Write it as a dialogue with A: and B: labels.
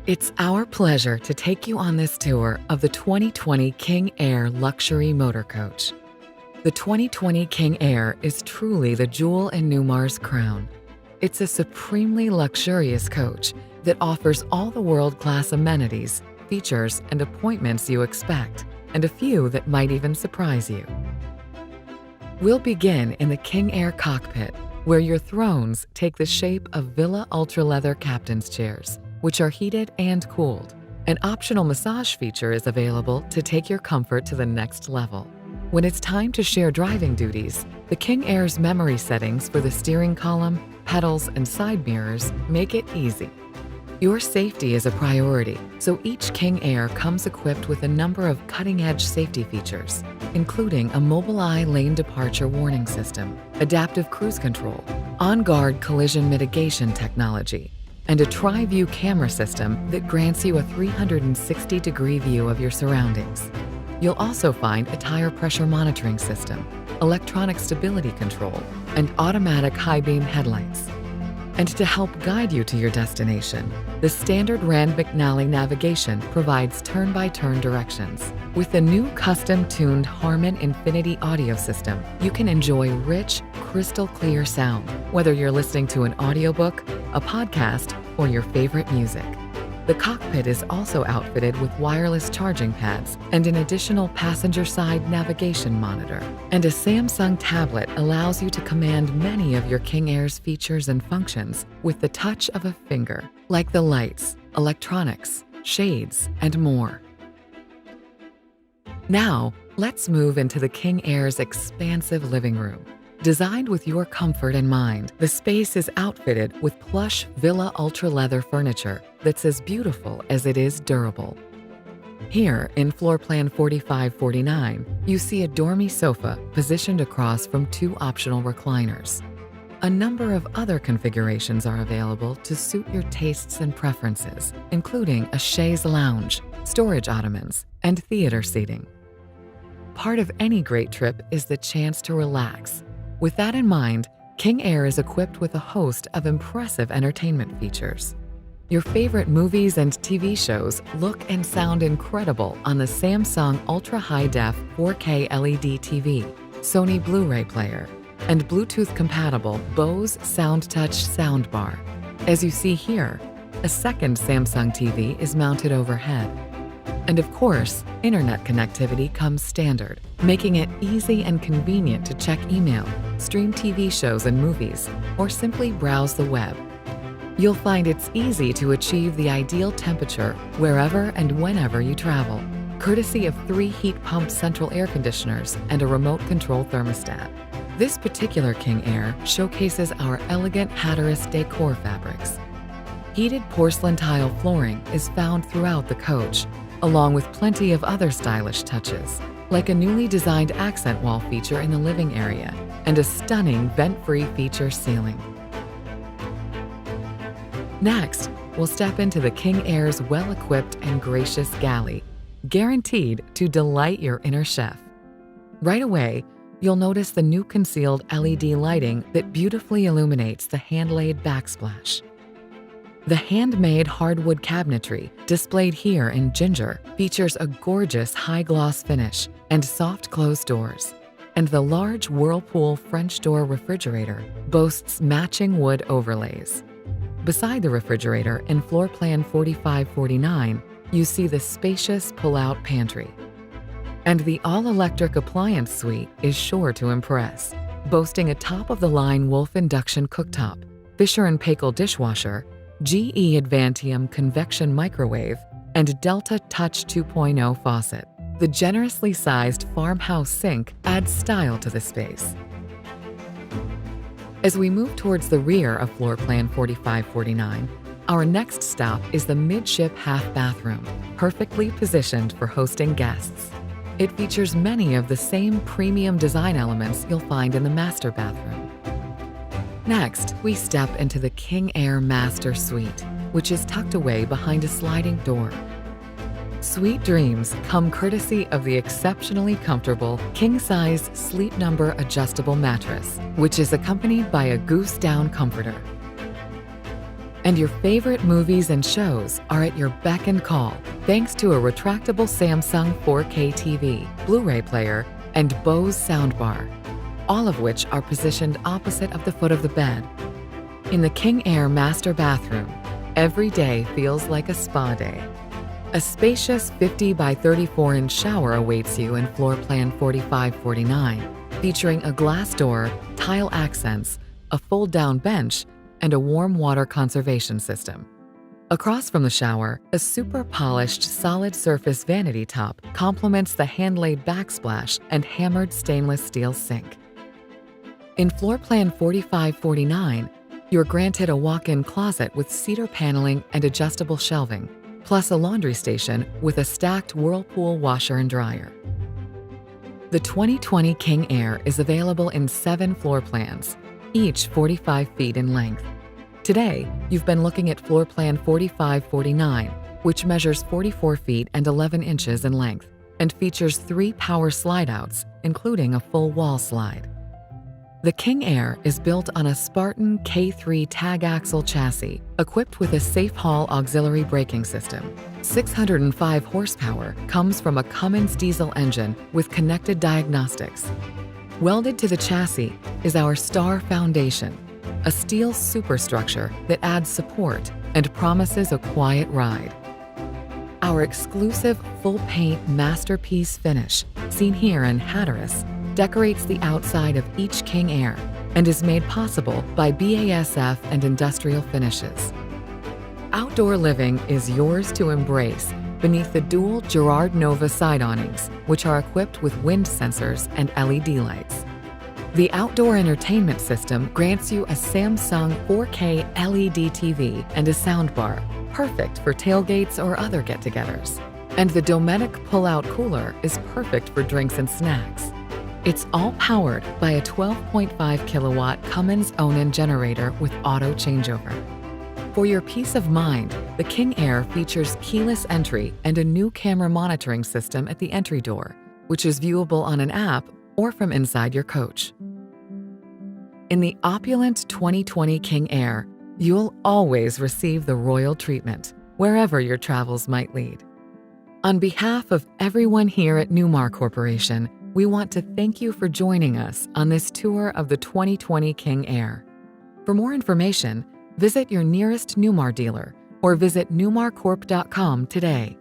A: It's our pleasure to take you on this tour of the 2020 King Aire luxury motor coach. The 2020 King Aire is truly the jewel in Newmar's crown. It's a supremely luxurious coach that offers all the world-class amenities, features, and appointments you expect, and a few that might even surprise you. We'll begin in the King Aire cockpit, where your thrones take the shape of Villa Ultra Leather captain's chairs, which are heated and cooled. An optional massage feature is available to take your comfort to the next level. When it's time to share driving duties, the King Aire's memory settings for the steering column, pedals, and side mirrors make it easy. Your safety is a priority, so each King Aire comes equipped with a number of cutting-edge safety features, including a Mobileye lane departure warning system, adaptive cruise control, on-guard collision mitigation technology, and a tri-view camera system that grants you a 360-degree view of your surroundings. You'll also find a tire pressure monitoring system, electronic stability control, and automatic high-beam headlights. And to help guide you to your destination, the standard Rand McNally navigation provides turn-by-turn directions. With the new custom-tuned Harman Infinity audio system, you can enjoy rich, crystal-clear sound, whether you're listening to an audiobook, a podcast, or your favorite music. The cockpit is also outfitted with wireless charging pads and an additional passenger-side navigation monitor. And a Samsung tablet allows you to command many of your King Aire's features and functions with the touch of a finger, like the lights, electronics, shades, and more. Now, let's move into the King Aire's expansive living room. Designed with your comfort in mind, the space is outfitted with plush Villa Ultra Leather furniture that's as beautiful as it is durable. Here, in floor plan 4549, you see a dormy sofa positioned across from two optional recliners. A number of other configurations are available to suit your tastes and preferences, including a chaise lounge, storage ottomans, and theater seating. Part of any great trip is the chance to relax. With that in mind, King Aire is equipped with a host of impressive entertainment features. Your favorite movies and TV shows look and sound incredible on the Samsung Ultra High Def 4K LED TV, Sony Blu-ray player, and Bluetooth-compatible Bose SoundTouch soundbar. As you see here, a second Samsung TV is mounted overhead. And of course, internet connectivity comes standard, making it easy and convenient to check email, stream TV shows and movies, or simply browse the web. You'll find it's easy to achieve the ideal temperature wherever and whenever you travel, courtesy of 3 heat-pump central air conditioners and a remote-control thermostat. This particular King Aire showcases our elegant Hatteras decor fabrics. Heated porcelain tile flooring is found throughout the coach, along with plenty of other stylish touches, like a newly designed accent wall feature in the living area and a stunning vent-free feature ceiling. Next, we'll step into the King Aire's well-equipped and gracious galley, guaranteed to delight your inner chef. Right away, you'll notice the new concealed LED lighting that beautifully illuminates the hand-laid backsplash. The handmade hardwood cabinetry, displayed here in ginger, features a gorgeous high-gloss finish and soft closed doors. And the large Whirlpool French door refrigerator boasts matching wood overlays. Beside the refrigerator in floor plan 4549, you see the spacious pull-out pantry. And the all-electric appliance suite is sure to impress, boasting a top-of-the-line Wolf induction cooktop, Fisher & Paykel dishwasher, GE Advantium convection microwave, and Delta Touch 2.0 faucet. The generously sized farmhouse sink adds style to the space. As we move towards the rear of floor plan 4549, our next stop is the midship half bathroom, perfectly positioned for hosting guests. It features many of the same premium design elements you'll find in the master bathroom. Next, we step into the King Aire Master Suite, which is tucked away behind a sliding door. Sweet dreams come courtesy of the exceptionally comfortable king-size Sleep Number adjustable mattress, which is accompanied by a goose down comforter. And your favorite movies and shows are at your beck and call thanks to a retractable Samsung 4K TV, Blu-ray player, and Bose soundbar, all of which are positioned opposite of the foot of the bed. In the King Aire master bathroom, every day feels like a spa day. A spacious 50 by 34-inch shower awaits you in floor plan 4549, featuring a glass door, tile accents, a fold-down bench, and a warm water conservation system. Across from the shower, a super polished solid surface vanity top complements the hand-laid backsplash and hammered stainless steel sink. In floor plan 4549, you're granted a walk-in closet with cedar paneling and adjustable shelving, plus a laundry station with a stacked Whirlpool washer and dryer. The 2020 King Aire is available in 7 floor plans, each 45 feet in length. Today, you've been looking at floor plan 4549, which measures 44 feet and 11 inches in length and features 3 power slide-outs, including a full wall slide. The King Aire is built on a Spartan K3 tag axle chassis equipped with a safe haul auxiliary braking system. 605 horsepower comes from a Cummins diesel engine with connected diagnostics. Welded to the chassis is our Star Foundation, a steel superstructure that adds support and promises a quiet ride. Our exclusive full-paint masterpiece finish, seen here in Hatteras, decorates the outside of each King Aire and is made possible by BASF and industrial finishes. Outdoor living is yours to embrace beneath the dual Girard Nova side awnings, which are equipped with wind sensors and LED lights. The outdoor entertainment system grants you a Samsung 4K LED TV and a soundbar, perfect for tailgates or other get-togethers. And the Dometic pull-out cooler is perfect for drinks and snacks. It's all powered by a 12.5 kilowatt Cummins Onan generator with auto changeover. For your peace of mind, the King Aire features keyless entry and a new camera monitoring system at the entry door, which is viewable on an app or from inside your coach. In the opulent 2020 King Aire, you'll always receive the royal treatment, wherever your travels might lead. On behalf of everyone here at Newmar Corporation, we want to thank you for joining us on this tour of the 2020 King Aire. For more information, visit your nearest Newmar dealer or visit newmarcorp.com today.